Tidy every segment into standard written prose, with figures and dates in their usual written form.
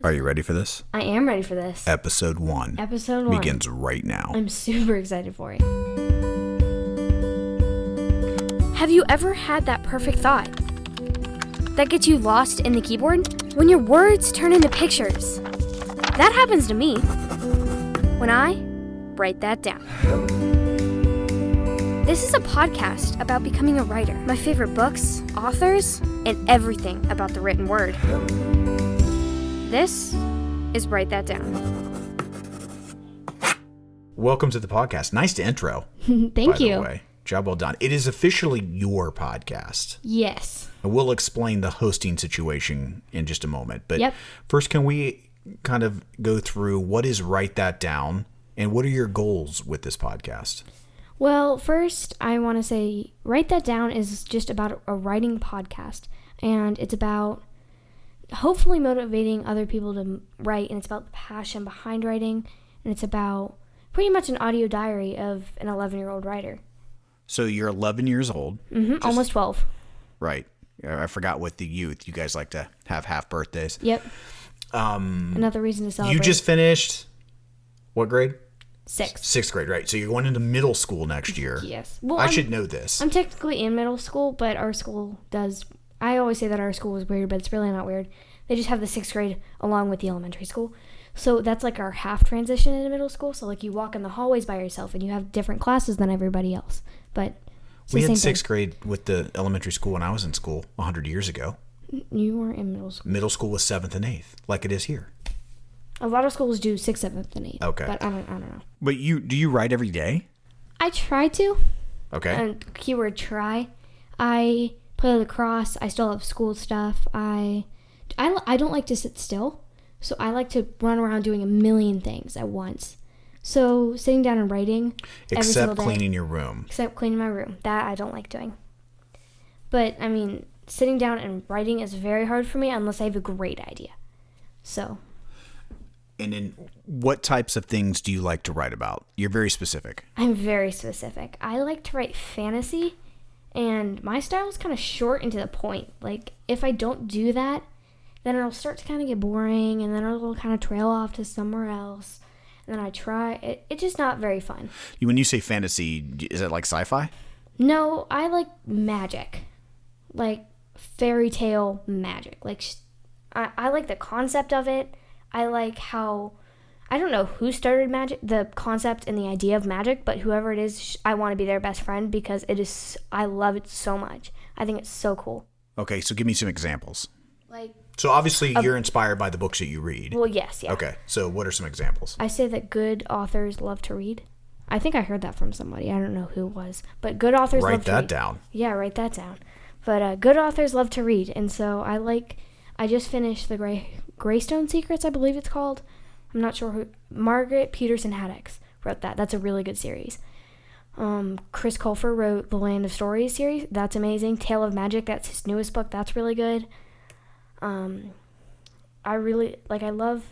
Are you ready for this? I am ready for this. Episode 1. Episode 1. Begins right now. I'm super excited for it. Have you ever had that perfect thought that gets you lost in the keyboard? When your words turn into pictures. That happens to me when I write that down. This is a podcast about becoming a writer, my favorite books, authors, and everything about the written word. This is Write That Down. Welcome to the podcast. Nice to intro. Thank by you. The way. Job well done. It is officially your podcast. Yes. And we'll explain the hosting situation in just a moment. But Yep. First, can we kind of go through what is Write That Down and what are your goals with this podcast? Well, first, I want to say Write That Down is just about a writing podcast. And it's about hopefully motivating other people to write. And it's about the passion behind writing. And it's about pretty much an audio diary of an 11-year-old writer. So you're 11 years old. Mm-hmm, almost 12. Right. I forgot with the youth. You guys like to have half birthdays. Yep. Another reason to celebrate. You just finished what grade? Sixth grade, right. So you're going into middle school next year. Yes. Well, I should know this. I'm technically in middle school, but our school does... I always say that our school is weird, but it's really not weird. They just have the 6th grade along with the elementary school. So that's like our half transition into middle school. So like you walk in the hallways by yourself and you have different classes than everybody else. But it's we the had same 6th grade with the elementary school when I was in school 100 years ago. You weren't in middle school. Middle school was 7th and 8th, like it is here. A lot of schools do 6th, 7th, and 8th. Okay. But I don't know. But do you write every day? I try to. Okay. And keyword try. I play lacrosse. I still have school stuff. I don't like to sit still. So I like to run around doing a million things at once. So sitting down and writing every single day. Except cleaning your room. Except cleaning my room. That I don't like doing. But, I mean, sitting down and writing is very hard for me unless I have a great idea. So. And then what types of things do you like to write about? You're very specific. I'm very specific. I like to write fantasy, and my style is kind of short and to the point. Like, if I don't do that, then it'll start to kind of get boring, and then it'll kind of trail off to somewhere else. And then I try. It's just not very fun. When you say fantasy, is it like sci-fi? No, I like magic. Like fairy tale magic. Like, I like the concept of it. I like how, I don't know who started magic, the concept and the idea of magic, but whoever it is, I want to be their best friend because I love it so much. I think it's so cool. Okay, so give me some examples. Like, so obviously you're inspired by the books that you read. Well, yes, yeah. Okay, so what are some examples? I say that good authors love to read. I think I heard that from somebody. I don't know who it was. But good authors love to read. Write that down. Yeah, write that down. But good authors love to read. And so I just finished the Greystone Secrets, I believe it's called. I'm not sure who. Margaret Peterson Haddix wrote that. That's a really good series. Chris Colfer wrote the Land of Stories series. That's amazing. Tale of Magic, that's his newest book. That's really good. I love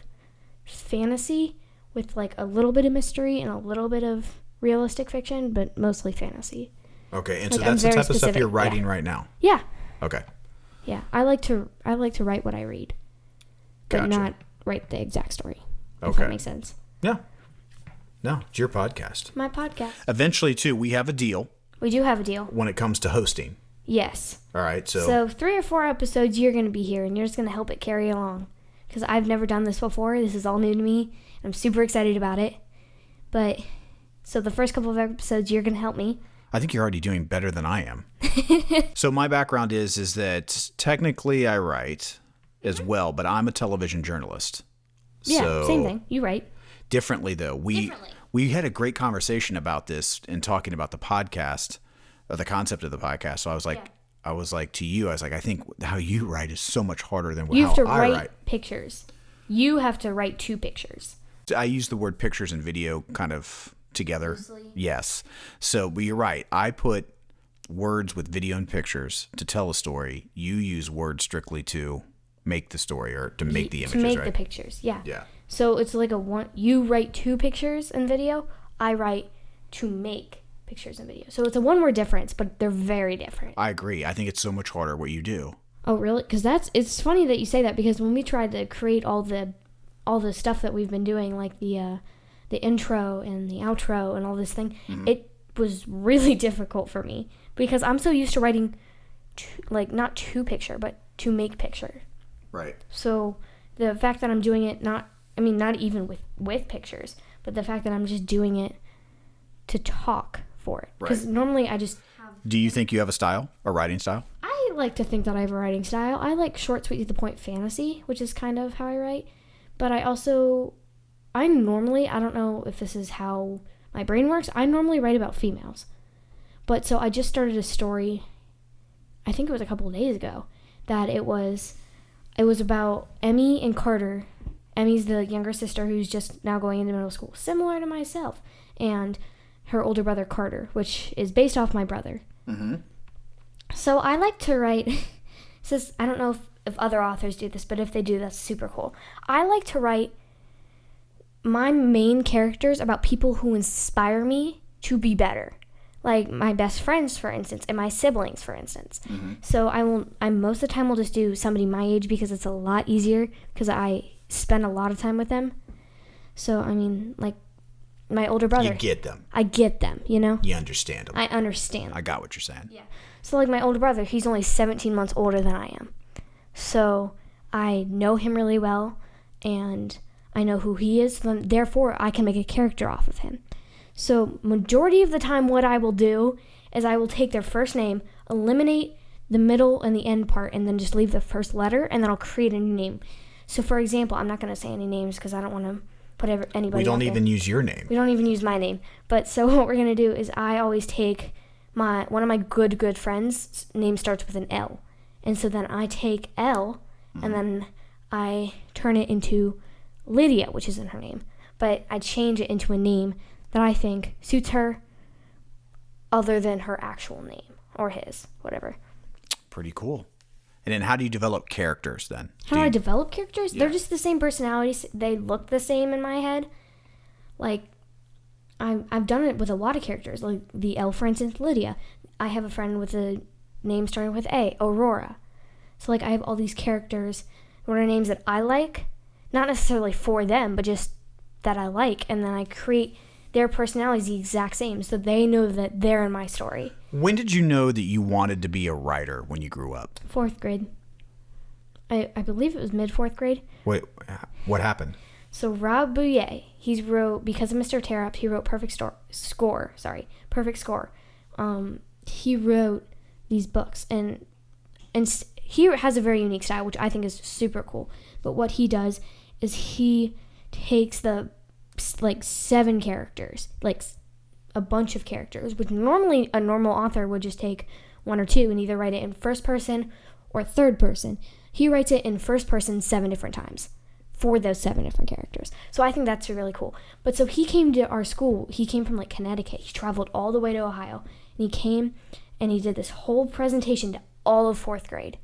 fantasy with like a little bit of mystery and a little bit of realistic fiction, but mostly fantasy. Okay, and Like, so that's the I'm very type of stuff you're specific, writing yeah. right now. Yeah. Okay. Yeah. I like to write what I read. But Gotcha. not write the exact story. If Okay. that makes sense. Yeah. No, it's your podcast. My podcast. Eventually, too, we have a deal We do have a deal. when it comes to hosting. Yes. All right, So 3 or 4 episodes you're going to be here and you're just going to help it carry along. Because I've never done this before. This is all new to me. I'm super excited about it. But, so the first couple of episodes you're going to help me. I think you're already doing better than I am. So my background is that technically I write as well, but I'm a television journalist. Yeah, So same thing. You write. Differently, though. We had a great conversation about this and talking about the podcast, or the concept of the podcast. So I was like, I think how you write is so much harder than You how have to I write. pictures. You have to write 2 pictures. I use the word pictures and video kind of together. Loosely. Yes. So, but you're right. I put words with video and pictures to tell a story. You use words strictly to make the story or to make the images, To make right? the pictures, yeah. Yeah. So it's like you write 2 pictures and video. I write to make pictures and video. So it's a 1-word difference, but they're very different. I agree. I think it's so much harder what you do. Oh, really? Because it's funny that you say that, because when we tried to create all the stuff that we've been doing, like the intro and the outro and all this thing, it was really difficult for me because I'm so used to writing, not to picture, but to make picture. Right. So the fact that I'm doing it not even with pictures, but the fact that I'm just doing it to talk for it. Because normally I just have... Do you think you have a style, a writing style? I like to think that I have a writing style. I like short, sweet, to the point fantasy, which is kind of how I write. But I don't know if this is how my brain works. I normally write about females. But so I just started a story, I think it was a couple of days ago, that it was about Emmy and Carter. Emmy's the younger sister who's just now going into middle school, similar to myself, and her older brother Carter, which is based off my brother. Mm-hmm. So I like to write, I don't know if other authors do this, but if they do, that's super cool. I like to write my main characters about people who inspire me to be better. Like my best friends, for instance, and my siblings, for instance. Mm-hmm. So I most of the time will just do somebody my age because it's a lot easier because I spend a lot of time with them. So, like my older brother. You get them. I get them, You understand them. I understand them. I got what you're saying. Yeah. So like my older brother, he's only 17 months older than I am. So I know him really well, and I know who he is, so therefore I can make a character off of him. So majority of the time what I will do is I will take their first name, eliminate the middle and the end part, and then just leave the first letter, and then I'll create a new name. So for example, I'm not going to say any names because I don't want to put anybody. We don't even use your name. We don't even use my name. But so what we're going to do is I always take one of my good friends' name starts with an L. And so then I take L, and then I turn it into Lydia, which isn't her name. But I change it into a name that I think suits her other than her actual name or his, whatever. Pretty cool. And then how do you develop characters then? How do I develop characters? Yeah. They're just the same personalities. They look the same in my head. Like, I've done it with a lot of characters. Like the L, for instance, Lydia. I have a friend with a name starting with A, Aurora. So like I have all these characters who are names that I like, not necessarily for them, but just that I like, and then I create their personalities the exact same, so they know that they're in my story. When did you know that you wanted to be a writer when you grew up? 4th grade. I believe it was mid-4th grade. Wait, what happened? So Rob Bouillet, he wrote, because of Mr. Tear Up, he wrote Perfect Score. He wrote these books, and he has a very unique style, which I think is super cool. But what he does is he takes the 7 characters, like a bunch of characters, which normally a normal author would just take 1 or 2 and either write it in first person or third person. He writes it in first person 7 different times for those 7 different characters. So I think that's really cool. But so he came to our school. He came from Connecticut. He traveled all the way to Ohio, and he came and he did this whole presentation to all of 4th grade.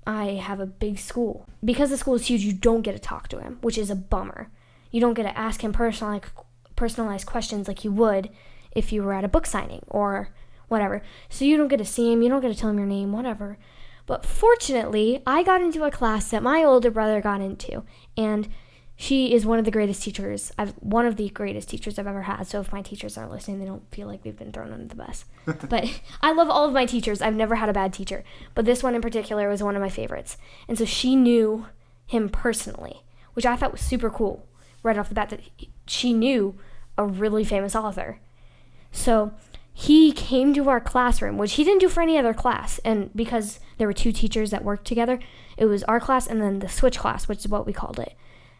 I have a big school. Because the school is huge, you don't get to talk to him, which is a bummer. You don't get to ask him personalized questions like you would if you were at a book signing or whatever. So you don't get to see him, you don't get to tell him your name, whatever. But fortunately, I got into a class that my older brother got into, and she is one of the greatest teachers I've ever had. So if my teachers aren't listening, they don't feel like they've been thrown under the bus. But I love all of my teachers. I've never had a bad teacher. But this one in particular was one of my favorites. And so she knew him personally, which I thought was super cool right off the bat, that she knew a really famous author. So he came to our classroom, which he didn't do for any other class. And because there were 2 teachers that worked together, it was our class and then the switch class, which is what we called it.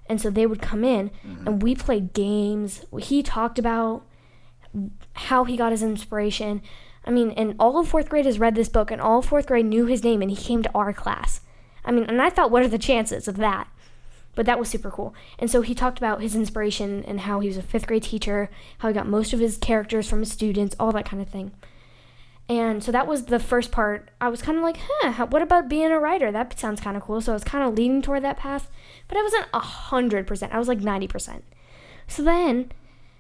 And so they would come in, and we played games. He talked about how he got his inspiration. And all of 4th grade has read this book, and all of 4th grade knew his name, and he came to our class. And I thought, what are the chances of that? But that was super cool. And so he talked about his inspiration and how he was a 5th grade teacher, how he got most of his characters from his students, all that kind of thing. And so that was the first part. I was kind of like, what about being a writer? That sounds kind of cool. So I was kind of leaning toward that path. But I wasn't 100%. I was like 90%. So then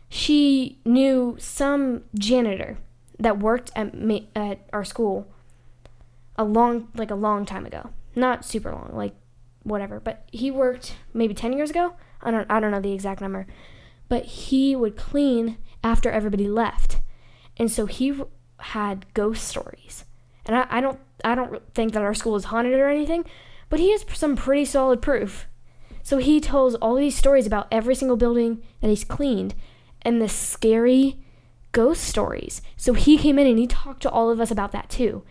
she knew some janitor that worked at our school a long time ago. Not super long, like whatever. But he worked maybe 10 years ago. I don't know the exact number. But he would clean after everybody left. And so he had ghost stories. And I don't think that our school is haunted or anything, but he has some pretty solid proof. So he tells all these stories about every single building that he's cleaned and the scary ghost stories. So he came in and he talked to all of us about that too.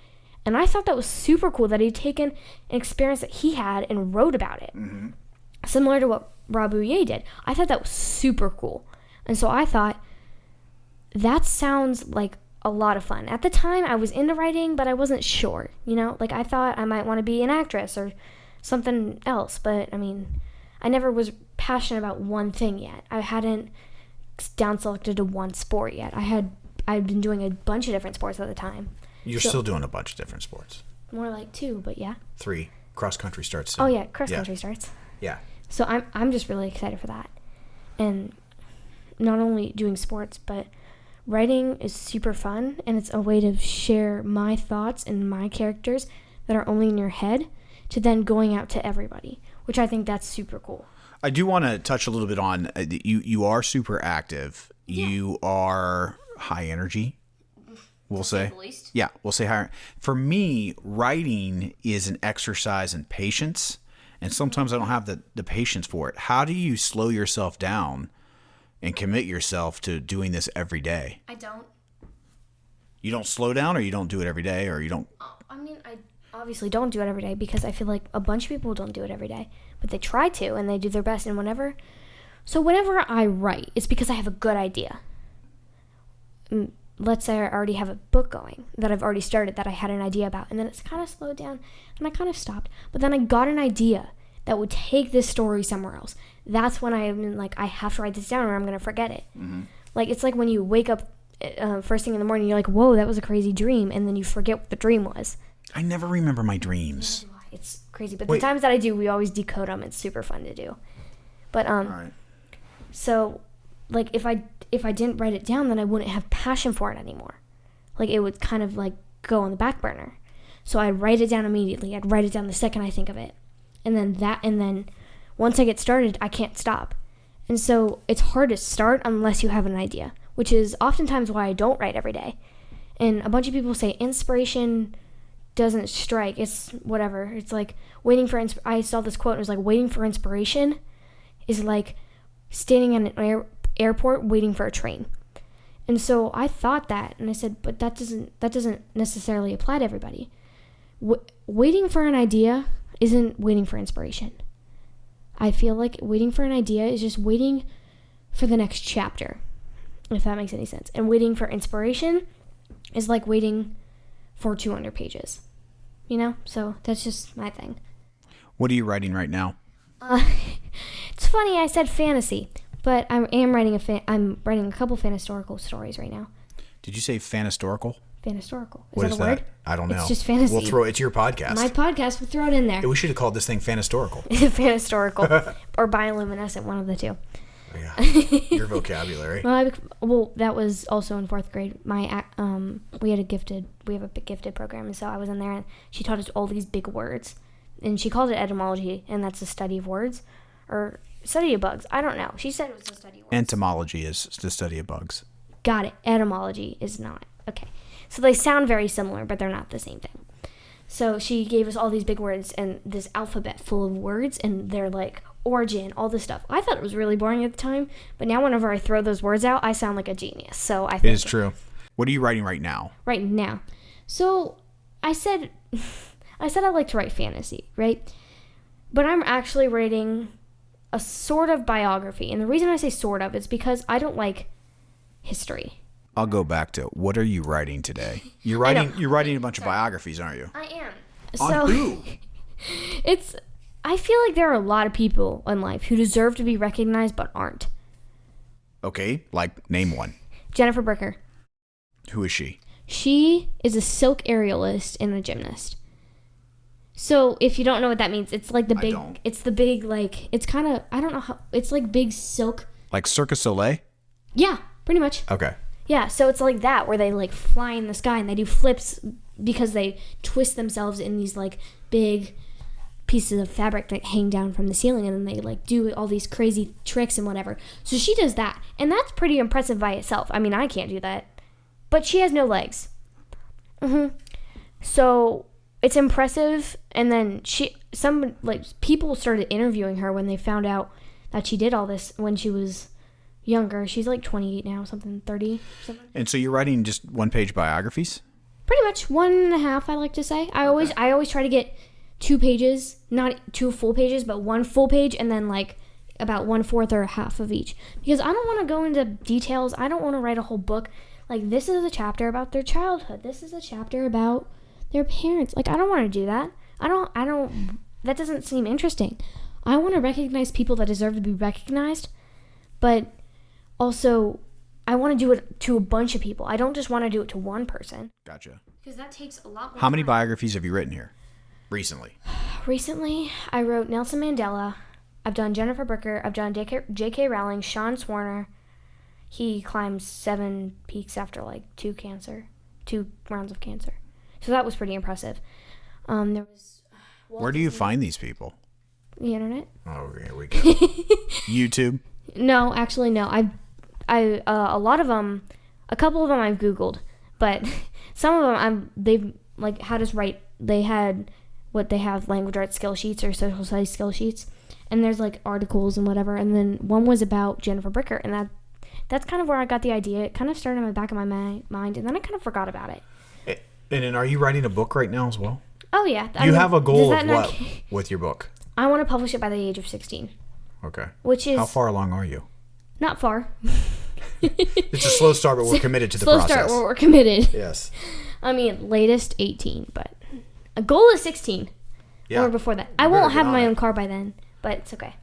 And I thought that was super cool that he'd taken an experience that he had and wrote about it. Mm-hmm. Similar to what Rob Bouillet did. I thought that was super cool. And so I thought, that sounds like a lot of fun. At the time, I was into writing, but I wasn't sure. Like I thought I might want to be an actress or something else. But, I mean, I never was passionate about one thing yet. I hadn't down-selected to one sport yet. I'd been doing a bunch of different sports at the time. You're still doing a bunch of different sports. More like 2, but yeah. 3. Cross country starts soon. Oh yeah, cross country starts. Yeah. So I'm just really excited for that. And not only doing sports, but writing is super fun, and it's a way to share my thoughts and my characters that are only in your head to then going out to everybody, which I think that's super cool. I do want to touch a little bit on you are super active. Yeah. You are high energy, we'll say. At least. Yeah, we'll say higher. For me, writing is an exercise in patience, and sometimes I don't have the patience for it. How do you slow yourself down and commit yourself to doing this every day? I don't. You don't slow down, or you don't do it every day, or you don't? I mean, I obviously don't do it every day because I feel like a bunch of people don't do it every day, but they try to, and they do their best. And whenever I write, it's because I have a good idea. Let's say I already have a book going that I've already started that I had an idea about, and then it's kind of slowed down, and I kind of stopped. But then I got an idea that would take this story somewhere else. That's when I'm like, I have to write this down or I'm going to forget it. Mm-hmm. Like, it's like when you wake up first thing in the morning, you're like, whoa, that was a crazy dream, and then you forget what the dream was. I never remember my dreams. It's crazy. But the times that I do, we always decode them. It's super fun to do. But, all right. So, like, if I didn't write it down, then I wouldn't have passion for it anymore. Like, it would kind of, like, go on the back burner. So I'd write it down immediately. I'd write it down the second I think of it. And then once I get started, I can't stop. And so it's hard to start unless you have an idea, which is oftentimes why I don't write every day. And a bunch of people say inspiration doesn't strike. It's whatever. It's like waiting for I saw this quote, and it was like, waiting for inspiration is like standing at an airport waiting for a train. And so I thought that, and I said, but that doesn't necessarily apply to everybody. Waiting for an idea isn't waiting for inspiration. I feel like waiting for an idea is just waiting for the next chapter, if that makes any sense. And waiting for inspiration is like waiting for 200 pages, So that's just my thing. What are you writing right now? It's funny I said fantasy, but I'm writing a couple fanhistorical stories right now. Did you say fanhistorical? Fanhistorical. What is that? Word? I don't know. It's just fantasy. It's your podcast. My podcast. We'll throw it in there. We should have called this thing fanhistorical. Fanhistorical or bioluminescent, one of the two. Yeah, your vocabulary. Well, that was also in 4th grade. We have a gifted program, and so I was in there, and she taught us all these big words, and she called it etymology, and that's the study of words, or study of bugs. I don't know. She said it was the study of words. Entomology is the study of bugs. Got it. Etymology is not. Okay. So they sound very similar, but they're not the same thing. So she gave us all these big words and this alphabet full of words, and they're like origin, all this stuff. I thought it was really boring at the time, but now whenever I throw those words out, I sound like a genius. So I think it is true. What are you writing right now? Right now. So I said I like to write fantasy, right? But I'm actually writing a sort of biography. And the reason I say sort of is because I don't like history. I'll go back to, what are you writing today? You're writing a bunch of biographies, aren't you? I am. On who? I feel like there are a lot of people in life who deserve to be recognized but aren't. Okay, like name one. Jennifer Bricker. Who is she? She is a silk aerialist and a gymnast. So if you don't know what that means, it's like it's kind of, I don't know how, it's like big silk. Like Cirque du Soleil? Yeah, pretty much. Okay. Yeah, so it's like that, where they like fly in the sky and they do flips because they twist themselves in these like big pieces of fabric that hang down from the ceiling, and then they like do all these crazy tricks and whatever. So she does that, and that's pretty impressive by itself. I mean, I can't do that, but she has no legs. So it's impressive. And then some people started interviewing her when they found out that she did all this when she was younger. She's like 28 now, 30 something. And so you're writing just one-page biographies? Pretty much 1.5, I like to say. I always try to get 2 pages, not 2 full pages, but 1 full page, and then like about 1/4 or a half of each, because I don't want to go into details. I don't want to write a whole book. Like, this is a chapter about their childhood. This is a chapter about their parents. Like, I don't want to do that. I don't. That doesn't seem interesting. I want to recognize people that deserve to be recognized, but also I want to do it to a bunch of people. I don't just want to do it to one person. Gotcha. Because that takes a lot more How many time. biographies have you written here recently? Recently, I wrote Nelson Mandela. I've done Jennifer Bricker. I've done J.K. Rowling, Sean Swarner. He climbed 7 peaks after like 2 rounds of cancer. So that was pretty impressive. There was. Where do you find these people? The internet. Oh, here we go. YouTube? No, actually, no. A lot of them, a couple of them I've Googled, but some of them they've like had us write. They had they have language arts skill sheets or social studies skill sheets, and there's like articles and whatever. And then one was about Jennifer Bricker, and that's kind of where I got the idea. It kind of started in the back of my mind, and then I kind of forgot about it. And then are you writing a book right now as well? Oh, yeah. You have a goal of what with your book? I want to publish it by the age of 16. Okay. Which is... How far along are you? Not far. It's a slow start, but we're committed to the process. Slow start, but we're committed. Yes. I mean, latest 18, but a goal is 16. Yeah. Or before that. I won't have my own car by then, but it's okay.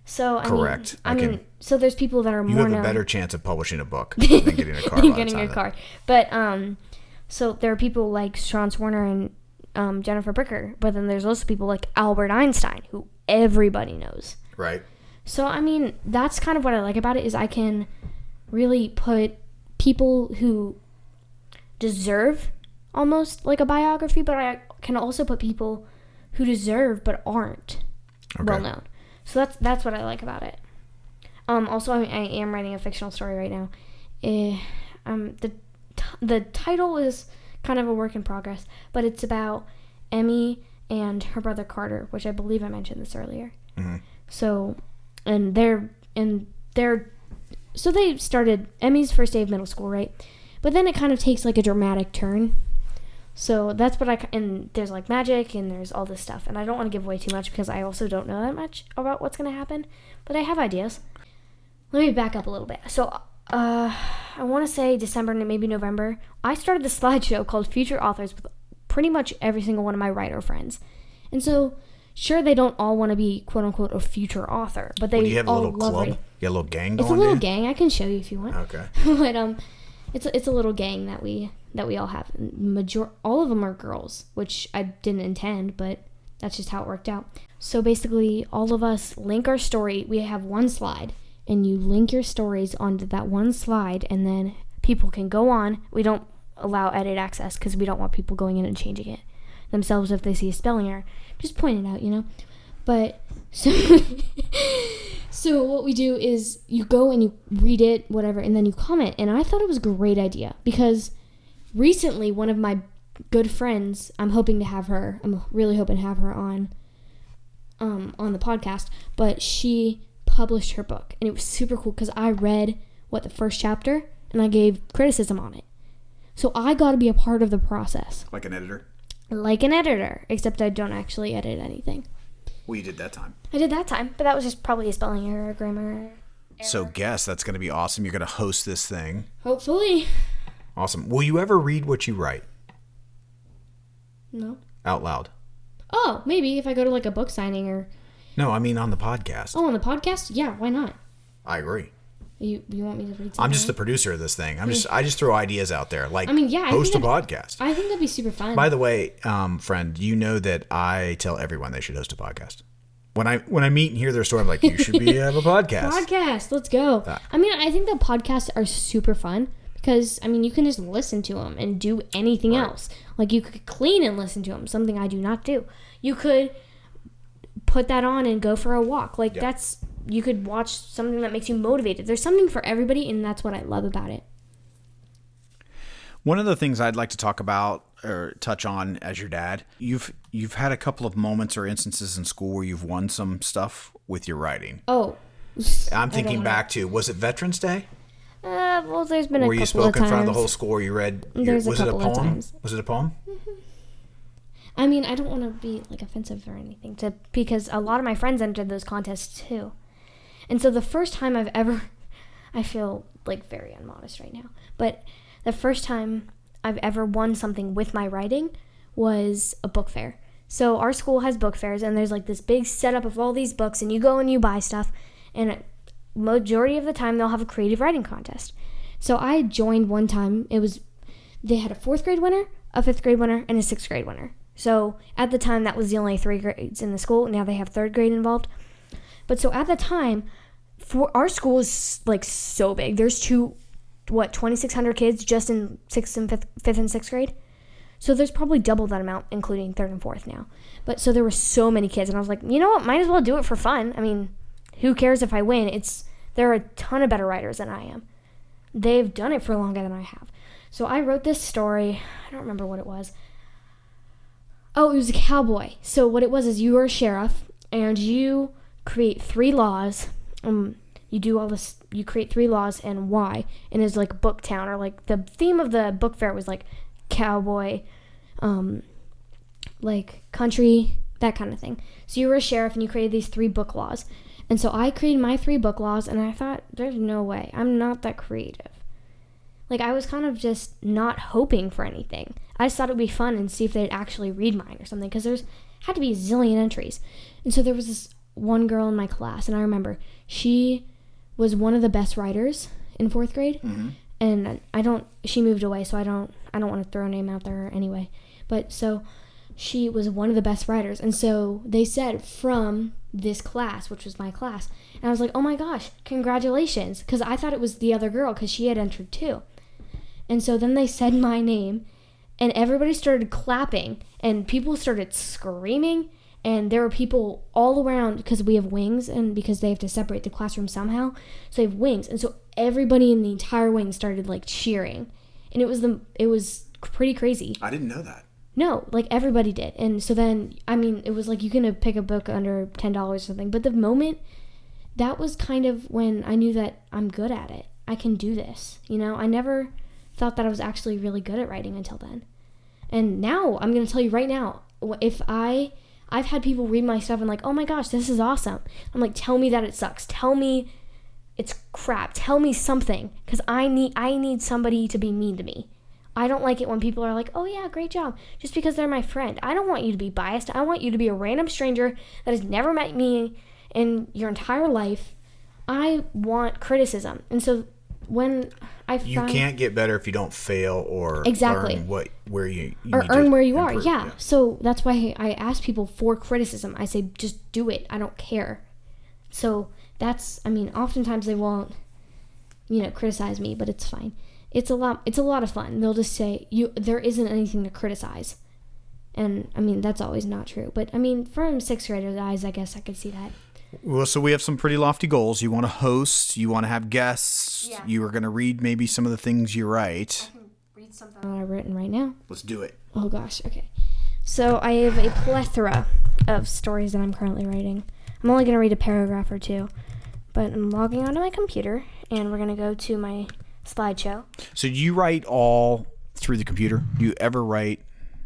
So, Correct. I mean, so there's people that are more known. You have a better chance of publishing a book than getting a car. Getting a car. But, so there are people like Sean Swarner and Jennifer Bricker, but then there's also people like Albert Einstein, who everybody knows. Right. So, I mean, that's kind of what I like about it, is I can really put people who deserve almost like a biography, but I can also put people who deserve but aren't well known. So that's what I like about it. Also, I am writing a fictional story right now. The title is kind of a work in progress, but it's about Emmy and her brother Carter, which I believe I mentioned this earlier. Mm-hmm. So, so they started Emmy's first day of middle school, right? But then it kind of takes like a dramatic turn. So that's what and there's like magic and there's all this stuff. And I don't want to give away too much because I also don't know that much about what's going to happen. But I have ideas. Let me back up a little bit. So I want to say December, maybe November, I started this slideshow called Future Authors with pretty much every single one of my writer friends. And so, sure, they don't all want to be quote unquote a future author, but they do you have all a little love club? reading. You got a little gang going? It's a little gang. I can show you if you want. Okay. But it's a little gang that we all have. All of them are girls, which I didn't intend, but that's just how it worked out. So basically, all of us link our story. We have one slide, and you link your stories onto that one slide, and then people can go on. We don't allow edit access because we don't want people going in and changing it themselves if they see a spelling error. Just point it out, you know. But so what we do is you go and you read it, whatever, and then you comment. And I thought it was a great idea because recently one of my good friends, I'm really hoping to have her on the podcast, but she published her book, and it was super cool because I read the first chapter and I gave criticism on it. So I got to be a part of the process. Like an editor? Like an editor, except I don't actually edit anything. Well, you did that time. I did that time, but that was just probably a spelling error, a grammar error. So guess that's going to be awesome. You're going to host this thing. Hopefully. Awesome. Will you ever read what you write? No. Out loud? Oh, maybe if I go to like a book signing or... No, I mean on the podcast. Oh, on the podcast? Yeah, why not? I agree. You want me to read something? I'm just the producer of this thing. I just throw ideas out there. Like, host a podcast. I think that'd be super fun. By the way, friend, you know that I tell everyone they should host a podcast. When I meet and hear their story, I'm like, you should have a podcast. Podcast, let's go. I mean, I think the podcasts are super fun Because, I mean, you can just listen to them and do anything else. Like, you could clean and listen to them, something I do not do. You could put that on and go for a walk. Like, you could watch something that makes you motivated. There's something for everybody, and that's what I love about it. One of the things I'd like to talk about or touch on as your dad, you've had a couple of moments or instances in school where you've won some stuff with your writing. Oh. I'm thinking back to, was it Veterans Day? Well, there's been a couple of times. Where you spoke in front of the whole school, you read, was it a poem? Was it a poem? Mm-hmm. I mean, I don't want to be, like, offensive or anything, because a lot of my friends entered those contests, too. And so the first time I feel, like, very unmodest right now, but the first time I've ever won something with my writing was a book fair. So our school has book fairs, and there's, like, this big setup of all these books, and you go and you buy stuff, and majority of the time they'll have a creative writing contest. So I joined one time. They had a 4th grade winner, a 5th grade winner, and a 6th grade winner. So at the time, that was the only 3 grades in the school. Now they have 3rd grade involved. But so at the time, for our school is, like, so big. There's 2,600 kids just in 5th and 6th grade. So there's probably double that amount, including 3rd and 4th now. But so there were so many kids, and I was like, you know what? Might as well do it for fun. I mean, who cares if I win? There are a ton of better writers than I am. They've done it for longer than I have. So I wrote this story. I don't remember what it was. Oh, it was a cowboy. So what it was is you were a sheriff, and you create 3 laws. You do all this. You create 3 laws and why. And it's like a book town, or like the theme of the book fair was like cowboy, like country, that kind of thing. So you were a sheriff, and you created these 3 book laws. And so I created my 3 book laws, and I thought, there's no way. I'm not that creative. Like, I was kind of just not hoping for anything. I just thought it would be fun and see if they'd actually read mine or something, because there's had to be a zillion entries. And so there was this one girl in my class, and I remember she was one of the best writers in 4th grade. Mm-hmm. And she moved away, so I don't want to throw a name out there anyway. But so she was one of the best writers. And so they said from this class, which was my class. And I was like, oh my gosh, congratulations. Because I thought it was the other girl, because she had entered too. And so then they said my name, and everybody started clapping, and people started screaming. And there were people all around, because we have wings, and because they have to separate the classroom somehow. So they have wings. And so everybody in the entire wing started, like, cheering. And it was pretty crazy. I didn't know that. No, like, everybody did. And so then, I mean, it was like you can pick a book under $10 or something. But the moment, that was kind of when I knew that I'm good at it. I can do this. You know, I never thought that I was actually really good at writing until then. And now, I'm going to tell you right now, if I've had people read my stuff and like, oh my gosh, this is awesome. I'm like, tell me that it sucks. Tell me it's crap. Tell me something, because I need somebody to be mean to me. I don't like it when people are like, oh yeah, great job, just because they're my friend. I don't want you to be biased. I want you to be a random stranger that has never met me in your entire life. I want criticism. And so when you can't get better if you don't fail or exactly earn where you or earn where you are. Yeah. Yeah. So that's why I ask people for criticism. I say, just do it. I don't care. So oftentimes they won't, criticize me, but it's fine. It's a lot of fun. They'll just say, there isn't anything to criticize. And that's always not true. But from 6th graders' eyes, I guess I could see that. Well, so we have some pretty lofty goals. You want to host, you want to have guests. Yeah. You are going to read maybe some of the things you write. I can read something that I've written right now. Let's do it. Oh gosh, okay. So I have a plethora of stories that I'm currently writing. I'm only going to read a paragraph or 2, but I'm logging onto my computer, and we're going to go to my slideshow. So do you write all through the computer? Do you ever write?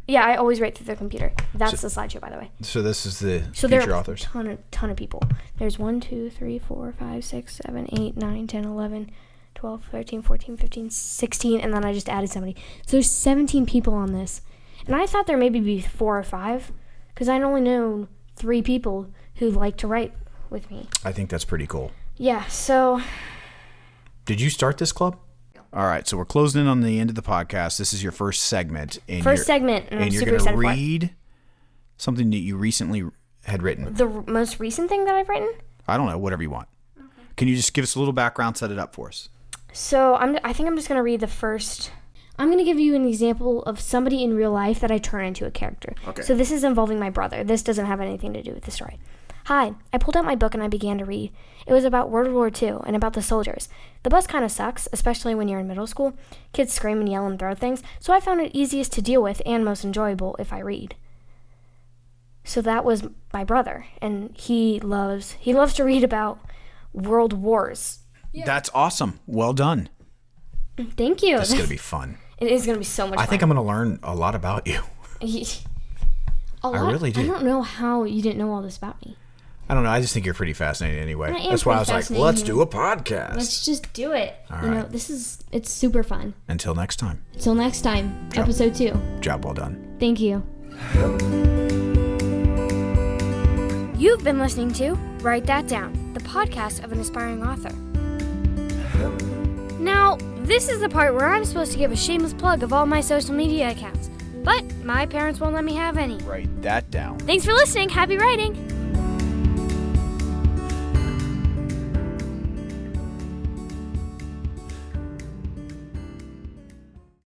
Yeah, I always write through the computer. That's the slideshow, by the way. So this is the future authors. So there are a ton of people. There's 1, 2, 3, 4, 5, 6, 7, 8, 9, 10, 11, 12, 13, 14, 15, 16, and then I just added somebody. So there's 17 people on this. And I thought there maybe be 4 or 5, because I'd only known 3 people who like to write with me. I think that's pretty cool. Yeah, so... Did you start this club? All right, so we're closing in on the end of the podcast. This is your first segment. And I'm super excited for it. And you're going to read something that you recently had written. The most recent thing that I've written? I don't know, whatever you want. Okay. Can you just give us a little background, set it up for us? So I think I'm just going to read the first. I'm going to give you an example of somebody in real life that I turn into a character. Okay. So this is involving my brother. This doesn't have anything to do with the story. Hi, I pulled out my book and I began to read. It was about World War II and about the soldiers. The bus kind of sucks, especially when you're in middle school. Kids scream and yell and throw things, so I found it easiest to deal with and most enjoyable if I read. So that was my brother, and he loves to read about world wars. Yeah. That's awesome. Well done. Thank you. This is going to be fun. It is going to be so much fun. I think I'm going to learn a lot about you. I really do. I don't know how you didn't know all this about me. I don't know. I just think you're pretty fascinating anyway. That's why I was like, let's do a podcast. Let's just do it. All right. It's super fun. Until next time. Episode 2. Job well done. Thank you. You've been listening to Write That Down, the podcast of an aspiring author. Now, this is the part where I'm supposed to give a shameless plug of all my social media accounts, but my parents won't let me have any. Write that down. Thanks for listening. Happy writing.